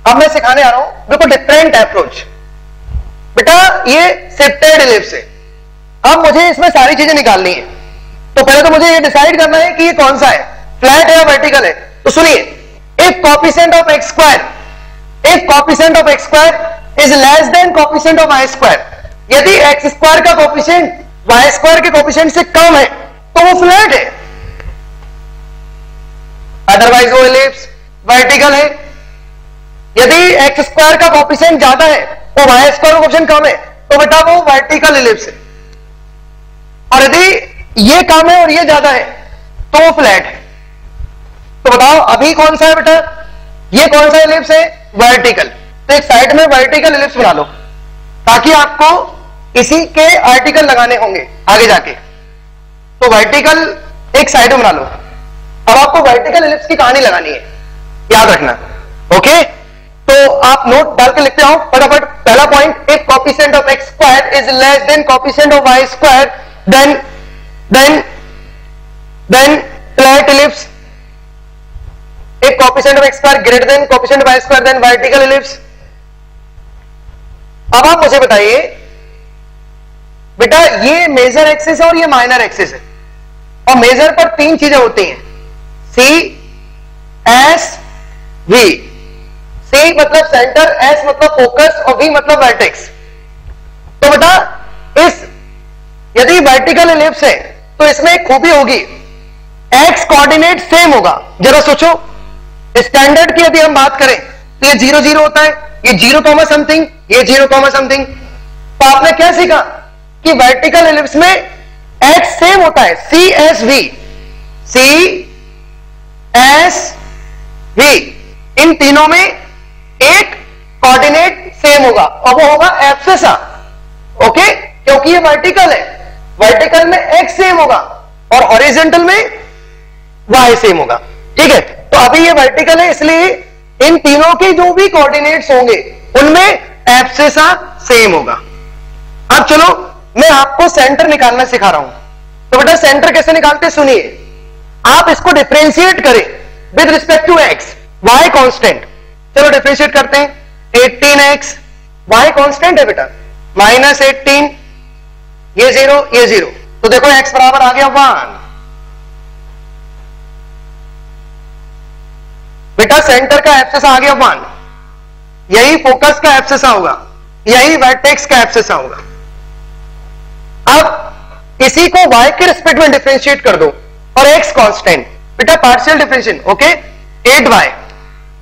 अब मैं सिखाने आ रहा हूं बिल्कुल डिफरेंट अप्रोच। बेटा ये शिफ्टेड इलिप्स है, अब मुझे इसमें सारी चीजें निकालनी है। तो पहले तो मुझे ये डिसाइड करना है कि ये कौन सा है, फ्लैट है या वर्टिकल है। तो सुनिए, if coefficient of x square is less than coefficient of y square, यदि एक्स स्क्वायर का कोएफिशिएंट वाई स्क्वायर के कोएफिशिएंट से कम है तो वो फ्लैट है, अदरवाइज वो इलिप्स वर्टिकल है। यदि एक्स स्क्वायर का कोएफिशिएंट ज्यादा है और वाई स्क्वायर का कोएफिशिएंट कम है तो बेटा वो वर्टिकल इलिप्स है, और यदि ये कम है और ये ज्यादा है तो वो फ्लैट है। तो बताओ अभी कौन सा है बेटा, ये कौन सा इलिप्स है, वर्टिकल। तो एक साइड में वर्टिकल इलिप्स बना लो ताकि आपको इसी के आर्टिकल लगाने होंगे आगे जाके। तो वर्टिकल एक साइड में बना लो। अब आपको वर्टिकल इलिप्स की कहानी लगानी है, याद रखना, ओके। तो आप नोट डाल के लिखते हो फटाफट। पहला point, if coefficient of x square is less than coefficient of y square then flat ellipse. If coefficient of x square greater than coefficient of y square then vertical ellipse. अब आप मुझे बताइए बेटा, ये मेजर एक्सिस है और ये minor axis है, और मेजर पर तीन चीजें होती हैं, सी एस वी। सी मतलब सेंटर, एस मतलब फोकस और वी मतलब वर्टेक्स। तो बेटा इस यदि वर्टिकल इलिप्स है तो इसमें एक खूबी होगी, एक्स कोऑर्डिनेट सेम होगा। जरा सोचो, स्टैंडर्ड की यदि हम बात करें तो ये 0 0 होता है, ये 0, समथिंग, ये 0, समथिंग। तो आपने क्या सीखा कि वर्टिकल इलिप्स में एक्स सेम होता है, C S V, C S V, इन तीनों में एक कोऑर्डिनेट सेम होगा और वो होगा एब्सिसा, ओके, क्योंकि ये वर्टिकल है। वर्टिकल में एक्स सेम होगा और हॉरिजॉन्टल में वाई सेम होगा, ठीक है। तो अभी ये वर्टिकल है इसलिए इन तीनों के जो भी कोऑर्डिनेट्स होंगे उनमें एब्सिसा सेम होगा। अब चलो मैं आपको सेंटर निकालना सिखा रहा हूं। तो बेटा सेंटर कैसे निकालते सुनिए, आप इसको डिफरेंशिएट करें with respect to x, y constant. चलो डिफरेंशिएट करते हैं, 18x, वाई कांस्टेंट है बेटा, -18, ये 0 ये 0। तो देखो x बराबर आ गया 1। बेटा सेंटर का एब्सिसा आ गया 1, यही फोकस का एब्सिसा होगा, यही वर्टेक्स का एब्सिसा होगा। अब इसी को y के रिस्पेक्ट में डिफरेंशिएट कर दो और x कांस्टेंट, बेटा पार्शियल डिफरेंशिएशन, ओके। 8y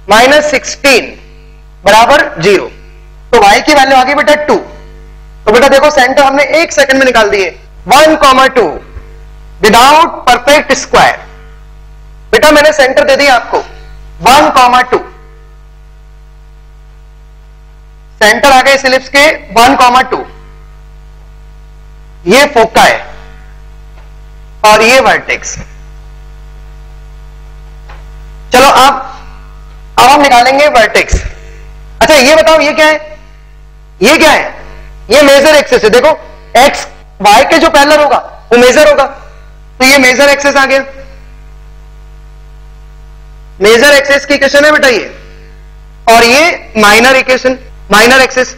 -16 बराबर 0। तो y की वैल्यू आ गई बेटा 2। तो बेटा देखो सेंटर हमने 1 सेकंड में निकाल दिए, 1,2 विदाउट परफेक्ट स्क्वायर। बेटा मैंने सेंटर दे दिया आपको 1,2, सेंटर आ गए इस इलिप्स के 1,2। ये फोका है और ये वर्टेक्स। चलो अब हम निकालेंगे वर्टेक्स। अच्छा ये बताओ ये क्या है, ये क्या है, ये मेजर एक्सिस है। देखो एक्स वाई के जो पैरेलल होगा वो मेजर होगा, तो ये मेजर एक्सिस आ गया। मेजर एक्सिस की इक्वेशन है बेटा ये, और ये minor equation, minor axis,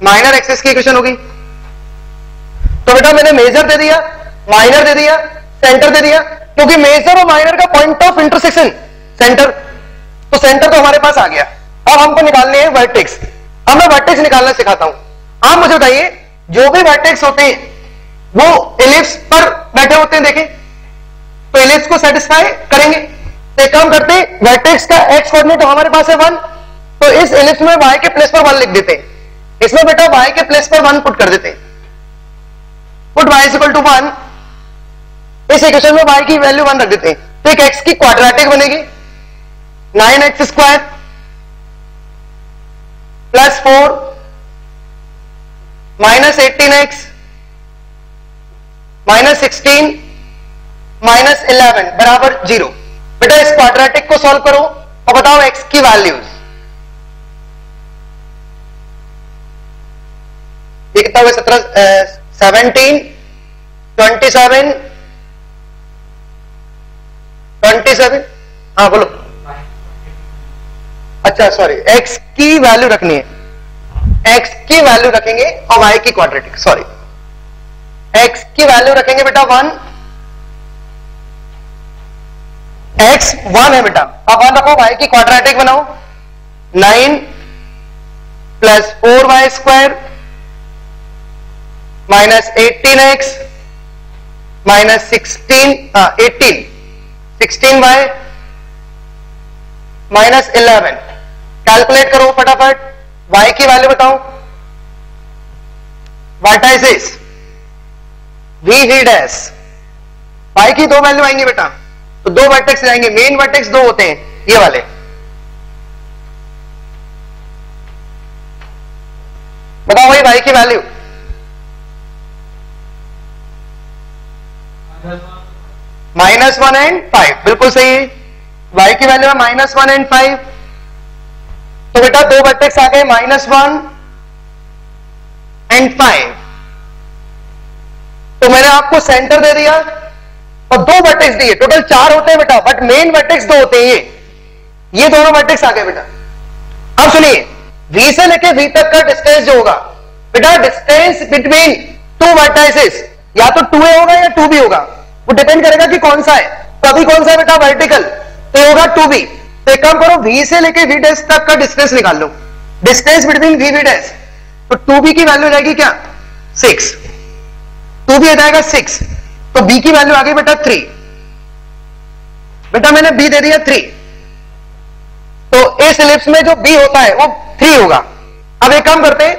minor axis की इक्वेशन होगी। तो बेटा मैंने मेजर दे दिया, माइनर दे दिया, सेंटर दे दिया, क्योंकि मेजर और माइनर का पॉइंट ऑफ इंटरसेक्शन सेंटर, तो सेंटर तो हमारे पास आ गया। अब हमको निकालने हैं वर्टेक्स। अब मैं वर्टेक्स निकालना सिखाता हूं। आप मुझे बताइए जो भी वर्टेक्स होते हैं वो इलिप्स पर बैठे होते हैं, देखें तो इलिप्स को सेटिस्फाई करेंगे। तो एक काम करते हैं, वर्टेक्स का एक्स कोऑर्डिनेट तो हमारे पास है 1, तो इस इलिप्स में y के प्लेस पर 1 लिख देते हैं, इसमें बेटा y के प्लेस पर 1 पुट कर देते हैं, पुट y इक्वल टू 1। इस इक्वेशन में y की वैल्यू 1 रख देते हैं, तो एक x की क्वाड्रेटिक बनेगी, 9x स्क्वायर प्लस 4 -18x -16 -11 बराबर 0। बेटा इस क्वाड्रेटिक को सॉल्व करो और बताओ x की वैल्यूज। ये कितना हुआ, 17 27, हाँ बोलो। अच्छा सॉरी, x की वैल्यू रखनी है, x की वैल्यू रखेंगे और y की क्वाड्रेटिक, सॉरी x की वैल्यू रखेंगे बेटा 1, x 1 है बेटा, अब 1 रखो, y की क्वाड्रेटिक बनाओ, 9 plus 4y square minus 18x minus 16y minus 11। Calculate करो फटाफट, y की वैल्यू बताओ, वर्टाइसिस v डैश, y की दो वैल्यू आएंगी बेटा, तो दो वर्टेक्स जाएंगे, मेन वर्टेक्स दो होते हैं ये वाले, बताओ भाई y की वैल्यू -1 एंड 5, बिल्कुल सही है, y की वैल्यू है -1 एंड 5, तो बेटा दो वर्टेक्स आ गए -1 एंड 5, तो मैंने आपको सेंटर दे दिया और दो वर्टेक्स दिए, टोटल 4 होते हैं बेटा, बट मेन वर्टेक्स 2 होते हैं, ये दोनों वर्टेक्स आ गए बेटा। अब सुनिए, V से लेके V तक का डिस्टेंस जो होगा बेटा, डिस्टेंस बिटवीन टू वर्टाइसेस या तो 2a होगा या 2b होगा, वो डिपेंड करेगा कि कौन सा है, तो अभी कौन सा है बेटा वर्टिकल, तो ये होगा 2b। तो एक काम करो, V से लेके V डैश तक का डिस्टेंस निकाल लो, डिस्टेंस बिटवीन V डैश, तो 2b की वैल्यू हो जाएगी क्या 6, 2b आ जाएगा 6, तो b की वैल्यू आ गई बेटा 3, बेटा मैंने b दे दिया 3, तो इस इलिप्स में जो b होता है वो 3 होगा। अब एक काम करते हैं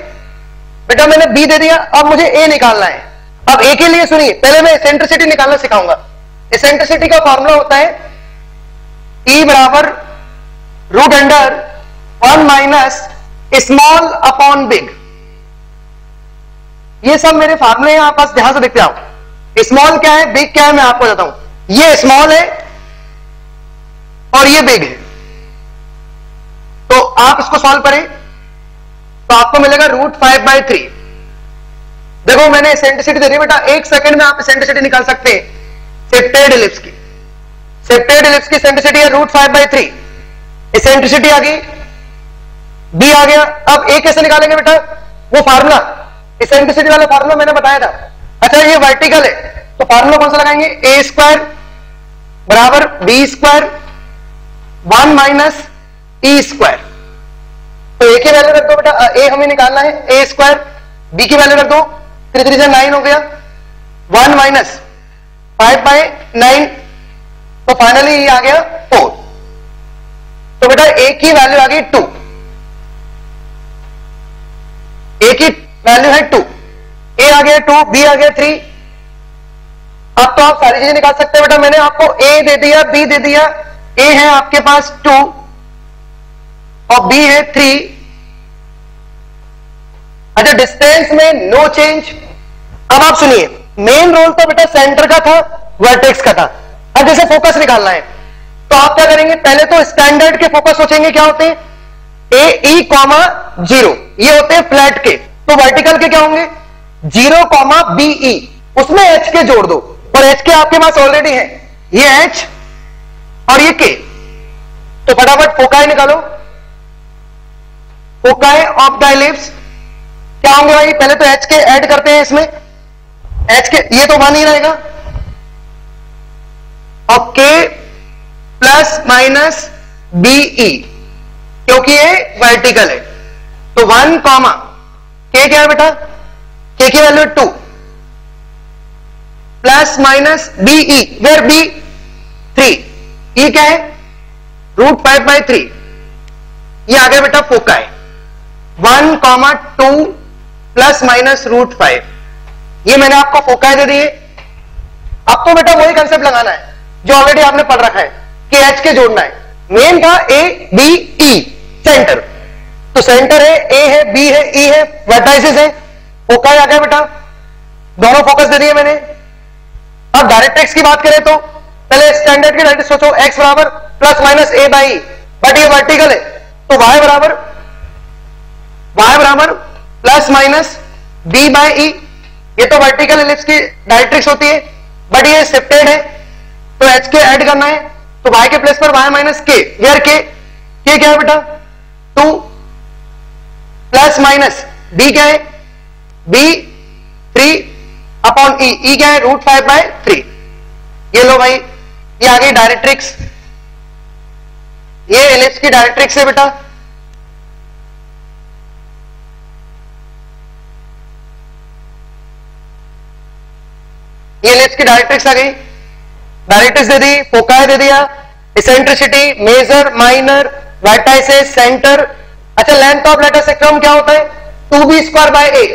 बेटा, मैंने b दे दिया, अब मुझे a निकालना है। अब a के लिए सुनिए, पहले मैं एसेंट्रिसिटी निकालना सिखाऊंगा। एसेंट्रिसिटी का फॉर्मूला होता है E बराबर √1 माइनस स्मॉल अपॉन बिग। ये सब मेरे फार्मूले हैं, आप पास ध्यान से देखते आओ। स्मॉल क्या है, बिग क्या है, मैं आपको बताता हूं। ये स्मॉल है और ये बिग है, तो आप इसको सॉल्व करें तो आपको मिलेगा √5/3। देखो मैंने एसेंट्रिसिटी दे दी बेटा, 1 सेकंड में आप एसेंट्रिसिटी निकाल सकते हैं शिफ्टेड इलिप्स की। शिफ्टेड इलिप्स की एसेंट्रिसिटी है √5/3, एसेंट्रिसिटी आ गई, बी आ गया। अब ए कैसे निकालेंगे बेटा, वो फार्मूला एसेंट्रिसिटी वाला फार्मूला मैंने बताया था। अच्छा ये वर्टिकल है, तो फार्मूला कौन सा लगाएंगे, a² बराबर b² 1 माइनस e²। तो ए की वैल्यू रख दो बेटा, ए हमें निकालना है a², बी की वैल्यू रख दो, 3 3 9 हो गया, 1 माइनस 5/9, तो फाइनली ये आ गया 4। तो बेटा ए की वैल्यू आ गई 2, ए की वैल्यू है 2, ए आ गया 2, बी आ गया 3। अब तो आप सारी चीजें निकाल सकते हैं बेटा, मैंने आपको ए दे दिया, बी दे दिया, ए है आपके पास 2 और बी है 3। अच्छा डिस्टेंस में नो चेंज। अब आप सुनिए, मेन रोल तो बेटा सेंटर का था, वर्टेक्स का था। अब जैसे फोकस निकालना है तो आप क्या करेंगे, पहले तो स्टैंडर्ड के फोकस सोचेंगे, क्या होते हैं AE, 0, ये होते हैं फ्लैट के। तो वर्टिकल के क्या होंगे 0, BE, उसमें H के जोड़ दो, और H के आपके पास ऑलरेडी है, ये H और ये K। तो फटाफट फोकाई निकालो, फोकाई ऑफ द इलिप्स क्या होंगे भाई, पहले तो H के ऐड करते हैं इसमें, H के ये तो 1 ही रहेगा, और K प्लस माइनस BE, क्योंकि ये वर्टिकल है। तो 1, K क्या है बेटा, K की value 2 plus minus BE, where B 3, E क्या है √5/3, ये आ गया बेटा फोकाई। 1, 2 प्लस माइनस √5, ये मैंने आपको फोकाई दे दिए। अब तो बेटा वही कंसेप्ट लगाना है जो ऑलरेडी आपने पढ़ रखा है कि H के जोड़ना है। मेन था ABE सेंटर, तो सेंटर है, A है, B है, E है, वर्टाइसिस है, फोकाई आ गया बेटा, दोनों फोकस दे दिए मैंने। अब डायरेक्ट्रिक्स की बात करें तो पहले स्टैंडर्ड की डायरेक्ट्रिक्स सोचो, x बराबर प्लस माइनस a/e, बट ये वर्टिकल है तो y बराबर प्लस माइनस b/e, ये तो वर्टिकल इलिप्स की डायरेक्ट्रिक्स होती है, बट ये शिफ्टेड है तो h के ऐड करना है, तो y के प्लेस पर y minus k, where k क्या है बेटा 2 प्लस माइनस b क्या है, b 3 अपॉन e, e क्या है √5/3। ये लो भाई, ये आ गई डायरेक्ट्रिक्स, ये एलिप्स की डायरेक्ट्रिक्स है बेटा। ये एलिप्स की डायरेक्ट्रिक्स आ गई, डायरेक्ट्रिक्स दे दी, फोकाई दे दिया, eccentricity, major, minor, vertices, centre. अच्छा, लेंथ ऑफ लेटर सेक्ट्रम क्या होता है, 2b²/a,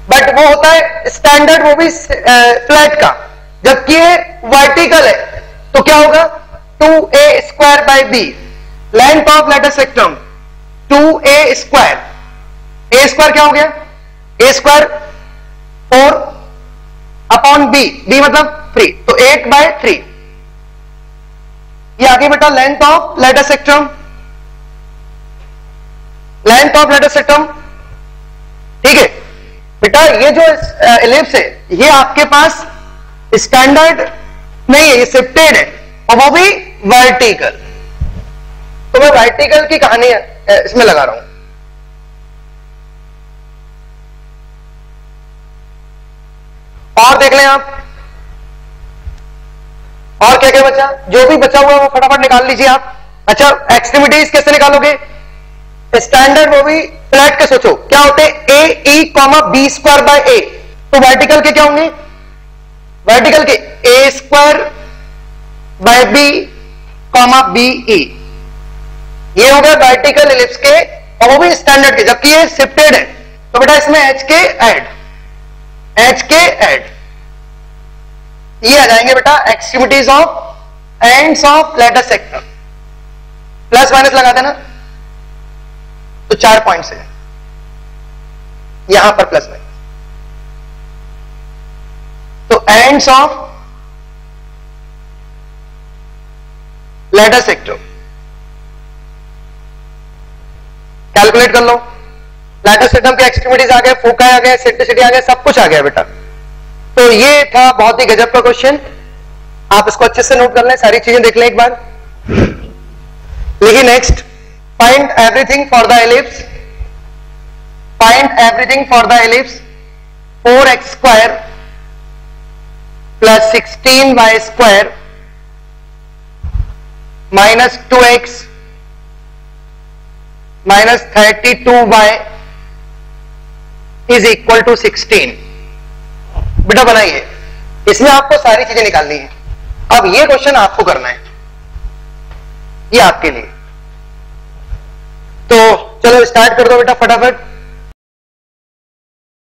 बट वो होता है स्टैंडर्ड, वो भी फ्लैट का, जबकि ये वर्टिकल है तो क्या होगा 2a²/b। Length of latus सेक्ट्रम 2a², a² क्या हो गया, a² 4 अपॉन b, b मतलब 3, तो 8/3। ये आगे बेटा length of latus rectum, length of latus rectum, ठीक है बेटा। ये जो एलिप्स है ये आपके पास स्टैंडर्ड नहीं है, ये शिफ्टेड है और वो भी वर्टिकल। तो मैं वर्टिकल की कहानी इसमें लगा रहा हूं। और देख लें आप, और क्या क्या बचा, जो भी बचा हुआ है वो फटाफट निकाल लीजिए आप। अच्छा, एक्सट्रीमिटीज कैसे निकालोगे, स्टैंडर्ड वो भी फ्लैट के सोचो क्या होते हैं, ए ई कॉमा b²/a, तो वर्टिकल के क्या होंगे, वर्टिकल के a²/b कॉमा b e, ये हो गया वर्टिकल एलिप्स के, और वो भी स्टैंडर्ड के, जबकि ये शिफ्टेड है। तो बेटा इसमें h के ऐड ये आ जाएंगे बेटा extremities of ends of latus rectum. Plus minus लगा देना, तो 4 पॉइंट्स है यहां पर प्लस माइनस। तो ends of latus rectum calculate कर लो। लेटर सेक्ट्रम के एक्सट्रीमिटीज आ गए, फोका आ गया, सेंट्रिसिटी आ गया, सब कुछ आ गया बेटा। तो ये था बहुत ही गजब का क्वेश्चन, आप इसको अच्छे से नोट कर लें, सारी चीजें देख लें एक बार। लिखिए next, find everything for the ellipse, find everything for the ellipse 4x² plus 16y² minus 2x minus 32y is equal to 16। बेटा बनाइए, इसमें आपको सारी चीजें निकालनी है। अब ये क्वेश्चन आपको करना है, ये आपके लिए। तो चलो स्टार्ट कर दो बेटा फटाफट।